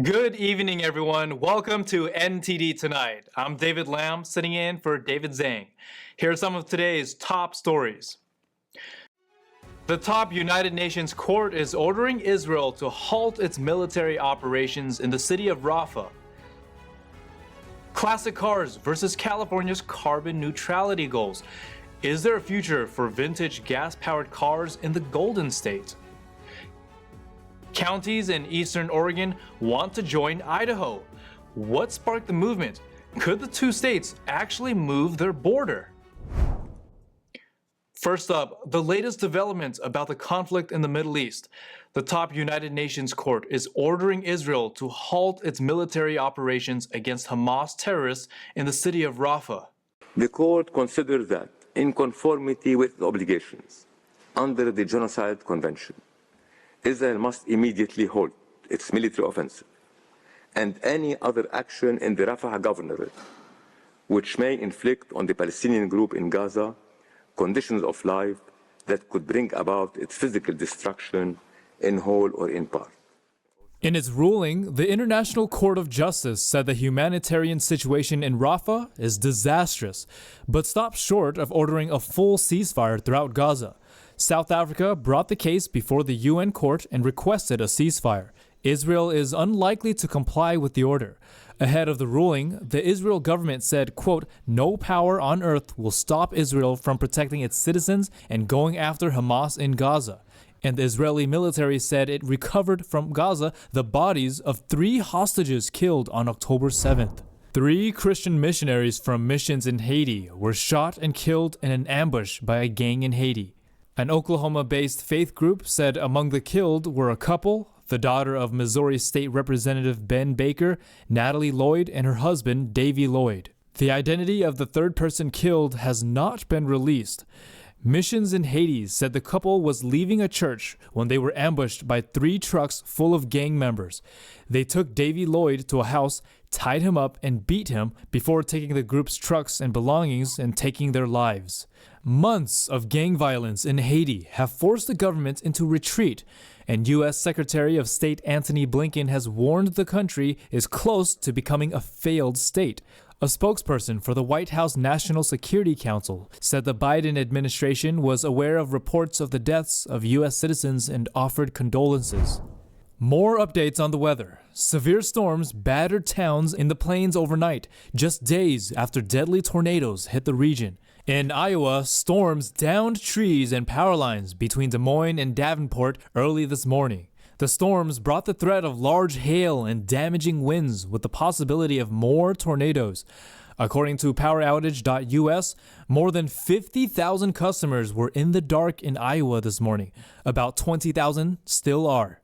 Good evening, everyone. Welcome to NTD Tonight. I'm David Lamb, sitting in for David Zhang. Here are some of today's top stories. The top United Nations court is ordering Israel to halt its military operations in the city of Rafah. Classic cars versus California's carbon neutrality goals. Is there a future for vintage gas-powered cars in the Golden State? Counties in eastern Oregon want to join Idaho. What sparked the movement? Could the two states actually move their border? First up, the latest developments about the conflict in the Middle East. The top United Nations court is ordering Israel to halt its military operations against Hamas terrorists in the city of Rafah. The court considers that, in conformity with the obligations under the Genocide Convention, Israel must immediately halt its military offensive and any other action in the Rafah governorate which may inflict on the Palestinian group in Gaza conditions of life that could bring about its physical destruction in whole or in part. In its ruling, the International Court of Justice said the humanitarian situation in Rafah is disastrous, but stopped short of ordering a full ceasefire throughout Gaza. South Africa brought the case before the UN court and requested a ceasefire. Israel is unlikely to comply with the order. Ahead of the ruling, the Israel government said, quote, "No power on earth will stop Israel from protecting its citizens and going after Hamas in Gaza." And the Israeli military said it recovered from Gaza the bodies of 3 hostages killed on October 7th. 3 Christian missionaries from missions in Haiti were shot and killed in an ambush by a gang in Haiti. An Oklahoma-based faith group said among the killed were a couple, the daughter of Missouri State Representative Ben Baker, Natalie Lloyd, and her husband, Davy Lloyd. The identity of the third person killed has not been released. Missions in Haiti said the couple was leaving a church when they were ambushed by 3 trucks full of gang members. They took Davy Lloyd to a house, tied him up, and beat him before taking the group's trucks and belongings and taking their lives. Months of gang violence in Haiti have forced the government into retreat, and U.S. Secretary of State Antony Blinken has warned the country is close to becoming a failed state. A spokesperson for the White House National Security Council said the Biden administration was aware of reports of the deaths of U.S. citizens and offered condolences. More updates on the weather. Severe storms battered towns in the plains overnight, just days after deadly tornadoes hit the region. In Iowa, storms downed trees and power lines between Des Moines and Davenport early this morning. The storms brought the threat of large hail and damaging winds with the possibility of more tornadoes. According to PowerOutage.us, more than 50,000 customers were in the dark in Iowa this morning. About 20,000 still are.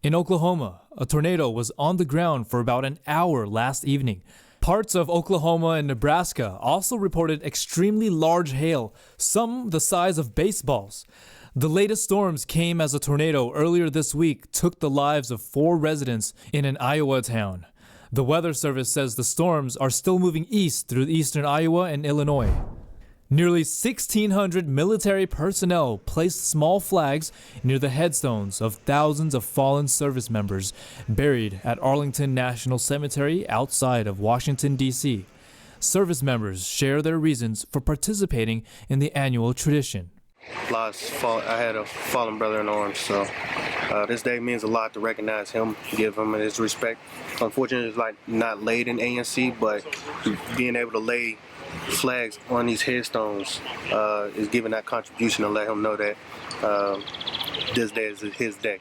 In Oklahoma, a tornado was on the ground for about an hour last evening. Parts of Oklahoma and Nebraska also reported extremely large hail, some the size of baseballs. The latest storms came as a tornado earlier this week took the lives of 4 residents in an Iowa town. The Weather Service says the storms are still moving east through eastern Iowa and Illinois. Nearly 1,600 military personnel placed small flags near the headstones of thousands of fallen service members buried at Arlington National Cemetery outside of Washington, D.C. Service members share their reasons for participating in the annual tradition. I had a fallen brother in arms, so this day means a lot to recognize him, give him his respect. Unfortunately, it's not laid in ANC, but being able to lay flags on these headstones is giving that contribution to let him know that this day is his day.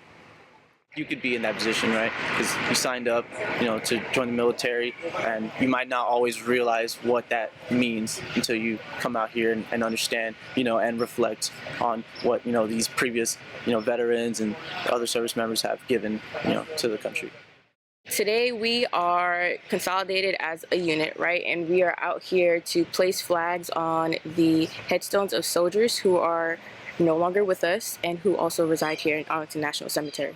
You could be in that position, right? Because you signed up, to join the military, and you might not always realize what that means until you come out here and understand, and reflect on what, these previous, veterans and other service members have given, to the country. Today we are consolidated as a unit, right? And we are out here to place flags on the headstones of soldiers who are no longer with us and who also reside here in Arlington National Cemetery.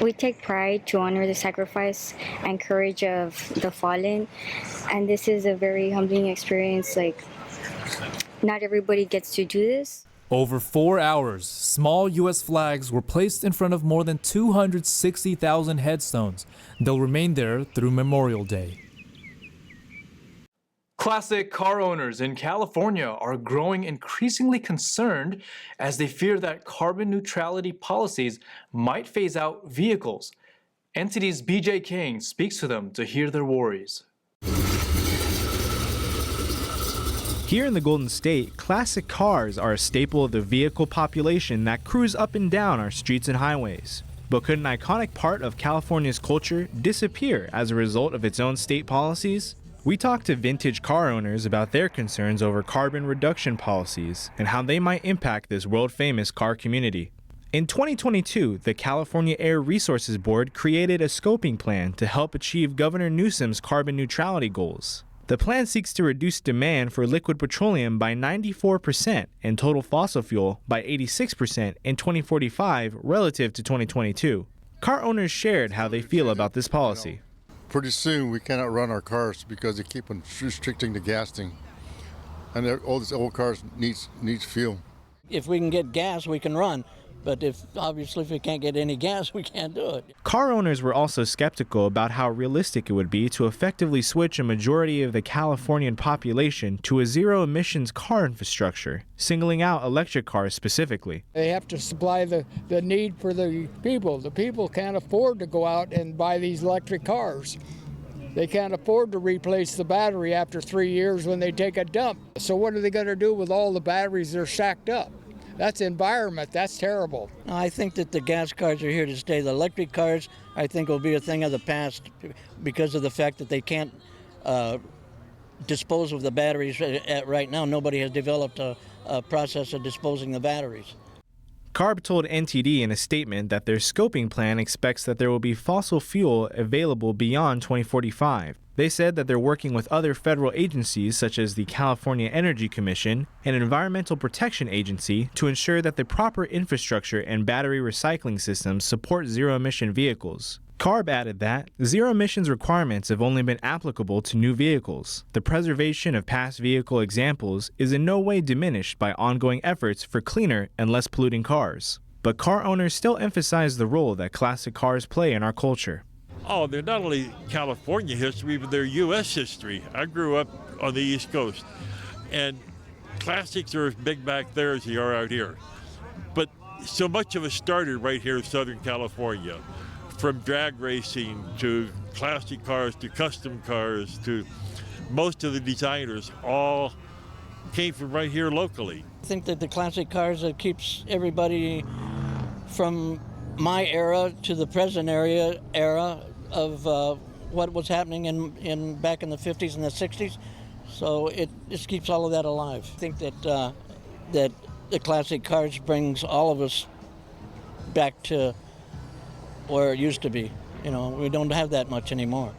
We take pride to honor the sacrifice and courage of the fallen, and this is a very humbling experience. Not everybody gets to do this. Over 4 hours, small U.S. flags were placed in front of more than 260,000 headstones. They'll remain there through Memorial Day. Classic car owners in California are growing increasingly concerned as they fear that carbon neutrality policies might phase out vehicles. NTD's BJ King speaks to them to hear their worries. Here in the Golden State, classic cars are a staple of the vehicle population that cruise up and down our streets and highways. But could an iconic part of California's culture disappear as a result of its own state policies? We talked to vintage car owners about their concerns over carbon reduction policies and how they might impact this world-famous car community. In 2022, the California Air Resources Board created a scoping plan to help achieve Governor Newsom's carbon neutrality goals. The plan seeks to reduce demand for liquid petroleum by 94% and total fossil fuel by 86% in 2045 relative to 2022. Car owners shared how they feel about this policy. Pretty soon we cannot run our cars because they keep on restricting the gassing. And all these old cars needs fuel. If we can get gas, we can run. But if we can't get any gas, we can't do it. Car owners were also skeptical about how realistic it would be to effectively switch a majority of the Californian population to a zero-emissions car infrastructure, singling out electric cars specifically. They have to supply the need for the people. The people can't afford to go out and buy these electric cars. They can't afford to replace the battery after 3 years when they take a dump. So what are they going to do with all the batteries that are stacked up? That's environment. That's terrible. I think that the gas cars are here to stay. The electric cars, I think, will be a thing of the past because of the fact that they can't dispose of the batteries right now. Nobody has developed a process of disposing the batteries. CARB told NTD in a statement that their scoping plan expects that there will be fossil fuel available beyond 2045. They said that they're working with other federal agencies such as the California Energy Commission and Environmental Protection Agency to ensure that the proper infrastructure and battery recycling systems support zero-emission vehicles. CARB added that zero emissions requirements have only been applicable to new vehicles. The preservation of past vehicle examples is in no way diminished by ongoing efforts for cleaner and less polluting cars. But car owners still emphasize the role that classic cars play in our culture. Oh, they're not only California history, but they're U.S. history. I grew up on the East Coast, and classics are as big back there as they are out here. But so much of it started right here in Southern California. From drag racing to classic cars to custom cars to most of the designers all came from right here locally. I think that the classic cars that keeps everybody from my era to the present era of what was happening in back in the 50s and the 60s. So it just keeps all of that alive. I think that that the classic cars brings all of us back to where it used to be. You know, we don't have that much anymore.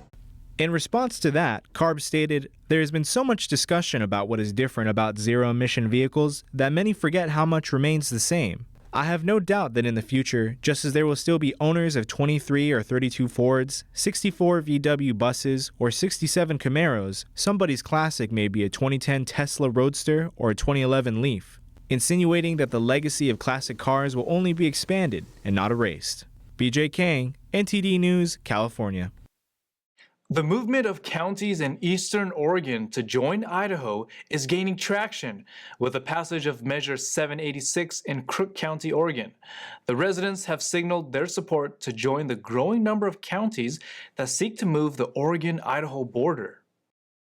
In response to that, CARB stated, "There has been so much discussion about what is different about zero-emission vehicles that many forget how much remains the same. I have no doubt that in the future, just as there will still be owners of 23 or 32 Fords, 64 VW buses, or 67 Camaros, somebody's classic may be a 2010 Tesla Roadster or a 2011 Leaf," insinuating that the legacy of classic cars will only be expanded and not erased. BJ Kang, NTD News, California. The movement of counties in eastern Oregon to join Idaho is gaining traction with the passage of Measure 786 in Crook County, Oregon. The residents have signaled their support to join the growing number of counties that seek to move the Oregon-Idaho border.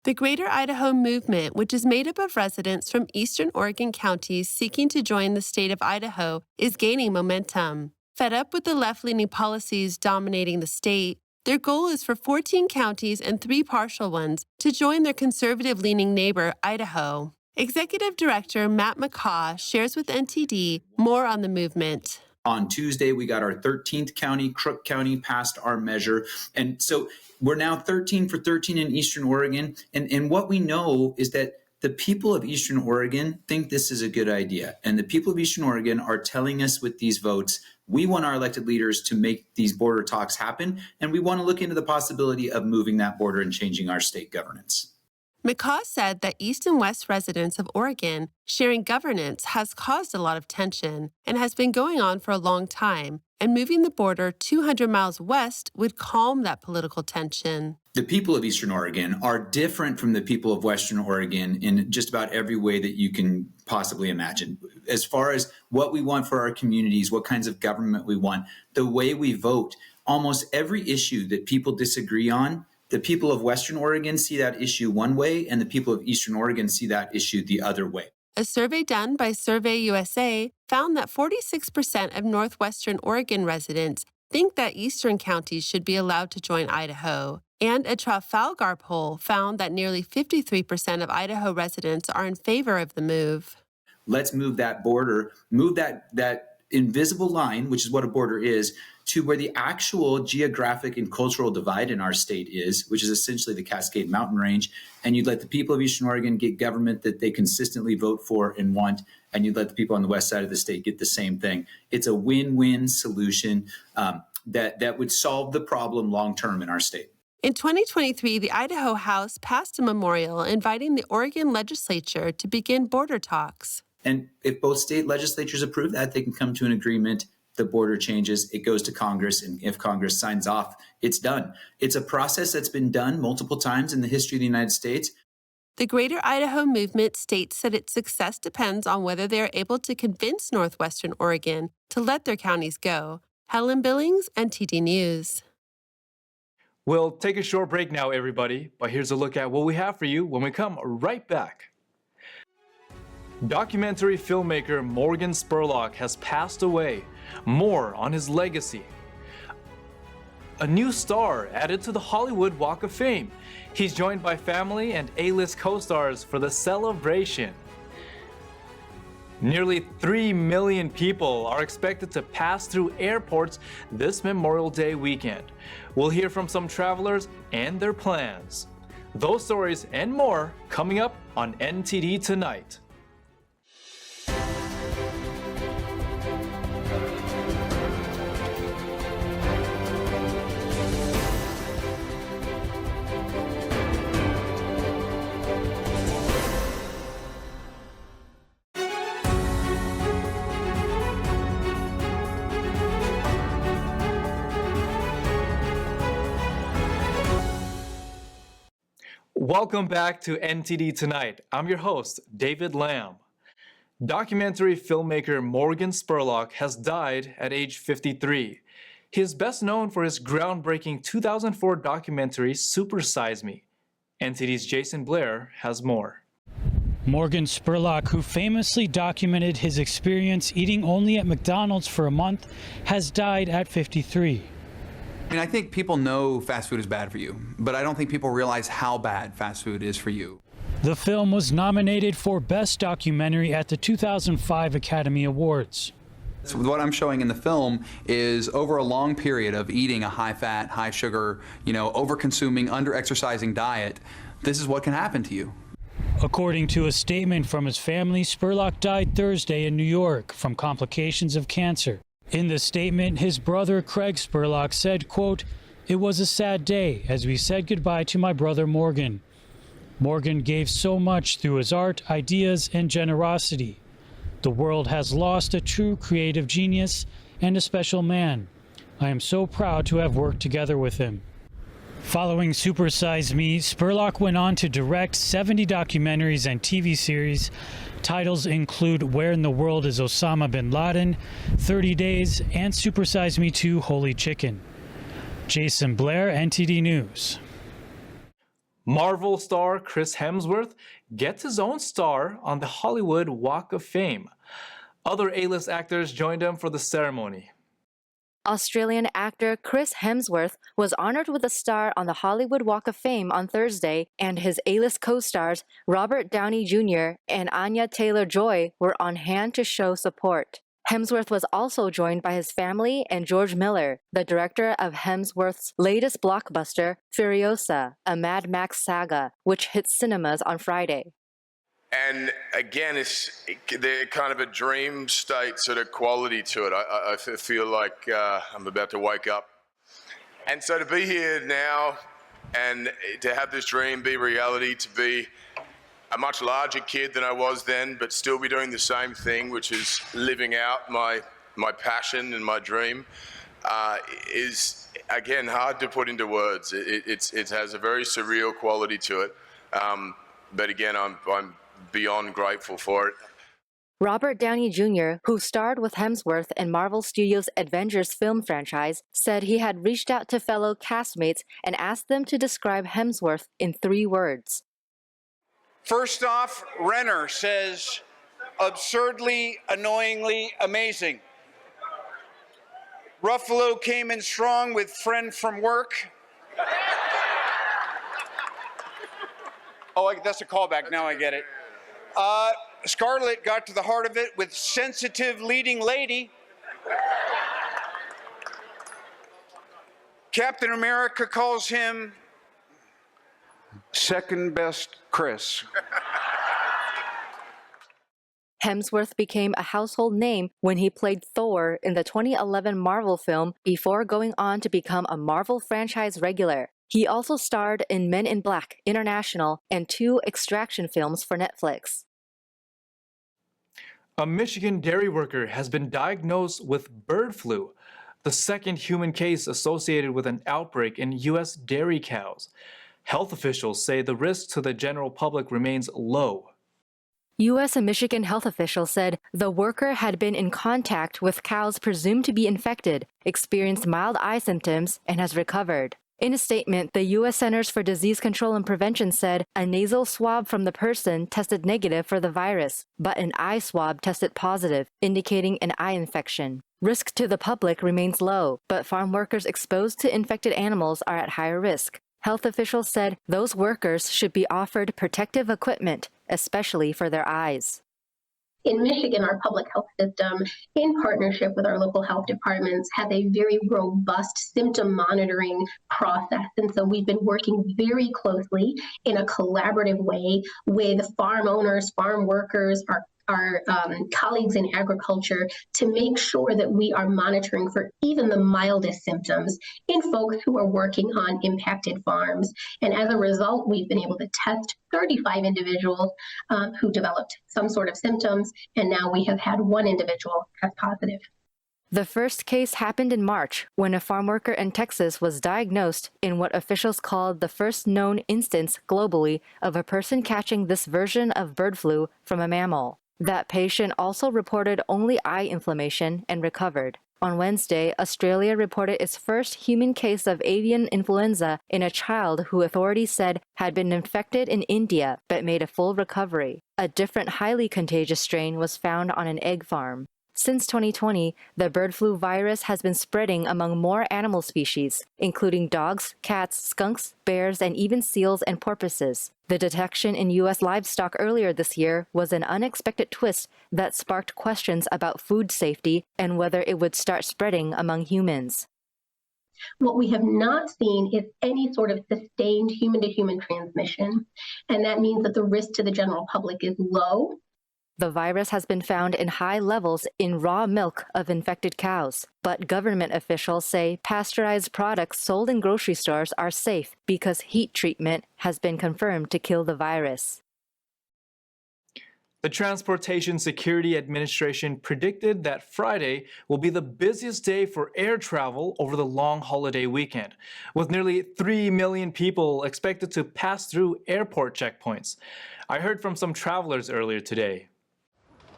The Greater Idaho Movement, which is made up of residents from eastern Oregon counties seeking to join the state of Idaho, is gaining momentum. Fed up with the left-leaning policies dominating the state, their goal is for 14 counties and 3 partial ones to join their conservative-leaning neighbor, Idaho. Executive Director Matt McCaw shares with NTD more on the movement. On Tuesday, we got our 13th county, Crook County, passed our measure. And so we're now 13 for 13 in Eastern Oregon. And what we know is that the people of Eastern Oregon think this is a good idea. And the people of Eastern Oregon are telling us with these votes, we want our elected leaders to make these border talks happen. And we want to look into the possibility of moving that border and changing our state governance. McCaw said that East and West residents of Oregon sharing governance has caused a lot of tension and has been going on for a long time, and moving the border 200 miles west would calm that political tension. The people of Eastern Oregon are different from the people of Western Oregon in just about every way that you can possibly imagine. As far as what we want for our communities, what kinds of government we want, the way we vote, almost every issue that people disagree on, the people of Western Oregon see that issue one way, and the people of Eastern Oregon see that issue the other way. A survey done by Survey USA found that 46% of Northwestern Oregon residents think that Eastern counties should be allowed to join Idaho. And a Trafalgar poll found that nearly 53% of Idaho residents are in favor of the move. Let's move that border, move that invisible line, which is what a border is, to where the actual geographic and cultural divide in our state is, which is essentially the Cascade Mountain Range. And you'd let the people of Eastern Oregon get government that they consistently vote for and want, and you'd let the people on the west side of the state get the same thing. It's a win-win solution that would solve the problem long-term in our state. In 2023, the Idaho House passed a memorial inviting the Oregon legislature to begin border talks. And if both state legislatures approve that, they can come to an agreement. The border changes, it goes to Congress, and if Congress signs off, it's done. It's a process that's been done multiple times in the history of the United States. The Greater Idaho Movement states that its success depends on whether they are able to convince Northwestern Oregon to let their counties go. Helen Billings, NTD News. We'll take a short break now, everybody, but here's a look at what we have for you when we come right back. Documentary filmmaker Morgan Spurlock has passed away. More on his legacy. A new star added to the Hollywood Walk of Fame. He's joined by family and A-list co-stars for the celebration. Nearly 3 million people are expected to pass through airports this Memorial Day weekend. We'll hear from some travelers and their plans. Those stories and more coming up on NTD Tonight. Welcome back to NTD Tonight. I'm your host, David Lamb. Documentary filmmaker Morgan Spurlock has died at age 53. He is best known for his groundbreaking 2004 documentary, Super Size Me. NTD's Jason Blair has more. Morgan Spurlock, who famously documented his experience eating only at McDonald's for a month, has died at 53. I mean, I think people know fast food is bad for you, but I don't think people realize how bad fast food is for you. The film was nominated for Best Documentary at the 2005 Academy Awards. So what I'm showing in the film is over a long period of eating a high-fat, high-sugar, over-consuming, under-exercising diet, this is what can happen to you. According to a statement from his family, Spurlock died Thursday in New York from complications of cancer. In the statement, his brother Craig Spurlock said, quote, "It was a sad day as we said goodbye to my brother Morgan. Morgan gave so much through his art, ideas, and generosity. The world has lost a true creative genius and a special man. I am so proud to have worked together with him." Following Super Size Me, Spurlock went on to direct 70 documentaries and TV series. Titles include Where in the World is Osama bin Laden, 30 Days, and Super Size Me 2 Holy Chicken. Jason Blair, NTD News. Marvel star Chris Hemsworth gets his own star on the Hollywood Walk of Fame. Other A-list actors joined him for the ceremony. Australian actor Chris Hemsworth was honored with a star on the Hollywood Walk of Fame on Thursday, and his A-list co-stars Robert Downey Jr. and Anya Taylor-Joy were on hand to show support. Hemsworth was also joined by his family and George Miller, the director of Hemsworth's latest blockbuster, Furiosa, a Mad Max saga, which hit cinemas on Friday. And again, it's kind of a dream state sort of quality to it. I feel like I'm about to wake up. And so to be here now And to have this dream be reality, to be a much larger kid than I was then, but still be doing the same thing, which is living out my passion and my dream, is, again, hard to put into words. It has a very surreal quality to it. But again, I'm beyond grateful for it. Robert Downey Jr., who starred with Hemsworth in Marvel Studios' Avengers film franchise, said he had reached out to fellow castmates and asked them to describe Hemsworth in 3 words. First off, Renner says, absurdly, annoyingly amazing. Ruffalo came in strong with friend from work. Oh, that's a callback, now I get it. Scarlett got to the heart of it with sensitive leading lady. Captain America calls him second best Chris. Hemsworth became a household name when he played Thor in the 2011 Marvel film before going on to become a Marvel franchise regular. He also starred in Men in Black International and 2 Extraction films for Netflix. A Michigan dairy worker has been diagnosed with bird flu, the second human case associated with an outbreak in U.S. dairy cows. Health officials say the risk to the general public remains low. U.S. and Michigan health officials said the worker had been in contact with cows presumed to be infected, experienced mild eye symptoms, and has recovered. In a statement, the U.S. Centers for Disease Control and Prevention said a nasal swab from the person tested negative for the virus, but an eye swab tested positive, indicating an eye infection. Risk to the public remains low, but farm workers exposed to infected animals are at higher risk. Health officials said those workers should be offered protective equipment, especially for their eyes. In Michigan, our public health system, in partnership with our local health departments, has a very robust symptom monitoring process. And so we've been working very closely in a collaborative way with farm owners, farm workers, our colleagues in agriculture to make sure that we are monitoring for even the mildest symptoms in folks who are working on impacted farms. And as a result, we've been able to test 35 individuals who developed some sort of symptoms, and now we have had 1 individual test positive. The first case happened in March when a farm worker in Texas was diagnosed in what officials called the first known instance globally of a person catching this version of bird flu from a mammal. That patient also reported only eye inflammation and recovered. On Wednesday, Australia reported its first human case of avian influenza in a child who authorities said had been infected in India but made a full recovery. A different highly contagious strain was found on an egg farm. Since 2020, the bird flu virus has been spreading among more animal species, including dogs, cats, skunks, bears, and even seals and porpoises. The detection in U.S. livestock earlier this year was an unexpected twist that sparked questions about food safety and whether it would start spreading among humans. What we have not seen is any sort of sustained human-to-human transmission, and that means that the risk to the general public is low. The virus has been found in high levels in raw milk of infected cows, but government officials say pasteurized products sold in grocery stores are safe because heat treatment has been confirmed to kill the virus. The Transportation Security Administration predicted that Friday will be the busiest day for air travel over the long holiday weekend, with nearly 3 million people expected to pass through airport checkpoints. I heard from some travelers earlier today.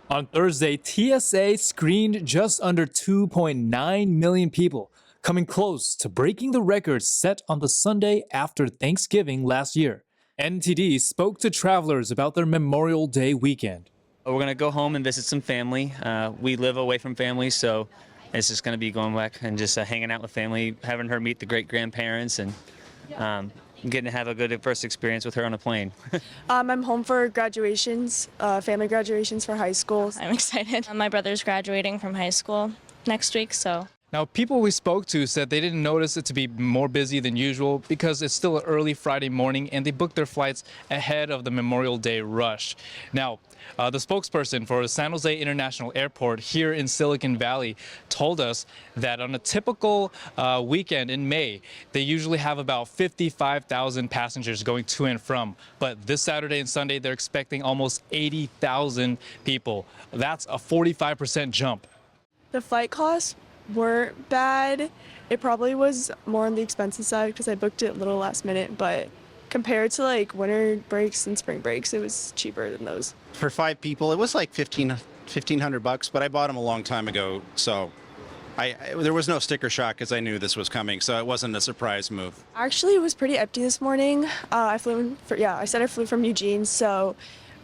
On Thursday, TSA screened just under 2.9 million people, coming close to breaking the record set on the Sunday after Thanksgiving last year. NTD spoke to travelers about their Memorial Day weekend. We're going to go home and visit some family. We live away from family, so it's just going to be going back and just hanging out with family, having her meet the great-grandparents, and getting to have a good first experience with her on a plane. I'm home for graduations, family graduations for high school. I'm excited. My brother's graduating from high school next week, so. Now, people we spoke to said they didn't notice it to be more busy than usual because it's still an early Friday morning and they booked their flights ahead of the Memorial Day rush. Now, the spokesperson for San Jose International Airport here in Silicon Valley told us that on a typical weekend in May, they usually have about 55,000 passengers going to and from. But this Saturday and Sunday, they're expecting almost 80,000 people. That's a 45% jump. The flight costs weren't bad. It probably was more on the expensive side because I booked it a little last minute, but compared to like winter breaks and spring breaks, it was cheaper than those. For 5 people, it was like $1,500, but I bought them a long time ago, so there was no sticker shock because I knew this was coming, so it wasn't a surprise move. Actually, it was pretty empty this morning. I flew from Eugene, so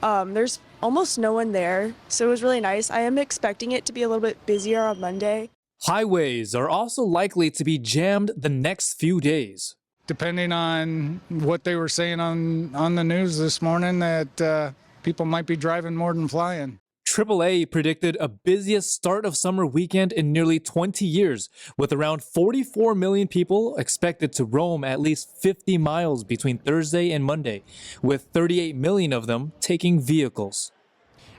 there's almost no one there, so it was really nice. I am expecting it to be a little bit busier on Monday. Highways are also likely to be jammed the next few days. Depending on what they were saying on the news this morning, that people might be driving more than flying. AAA predicted a busiest start of summer weekend in nearly 20 years, with around 44 million people expected to roam at least 50 miles between Thursday and Monday, with 38 million of them taking vehicles.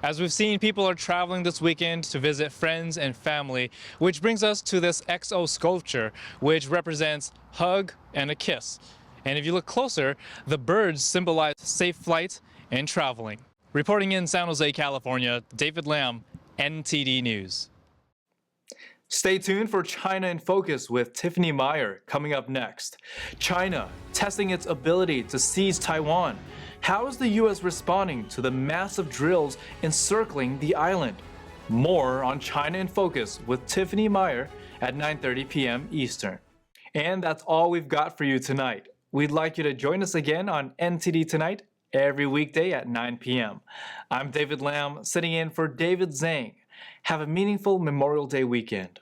As we've seen, people are traveling this weekend to visit friends and family, which brings us to this XO sculpture, which represents hug and a kiss. And if you look closer, the birds symbolize safe flight and traveling. Reporting in San Jose, California, David Lamb, NTD News. Stay tuned for China in Focus with Tiffany Meyer coming up next. China testing its ability to seize Taiwan. How is the U.S. responding to the massive drills encircling the island? More on China in Focus with Tiffany Meyer at 9:30 p.m. Eastern. And that's all we've got for you tonight. We'd like you to join us again on NTD Tonight every weekday at 9 p.m. I'm David Lamb, sitting in for David Zhang. Have a meaningful Memorial Day weekend.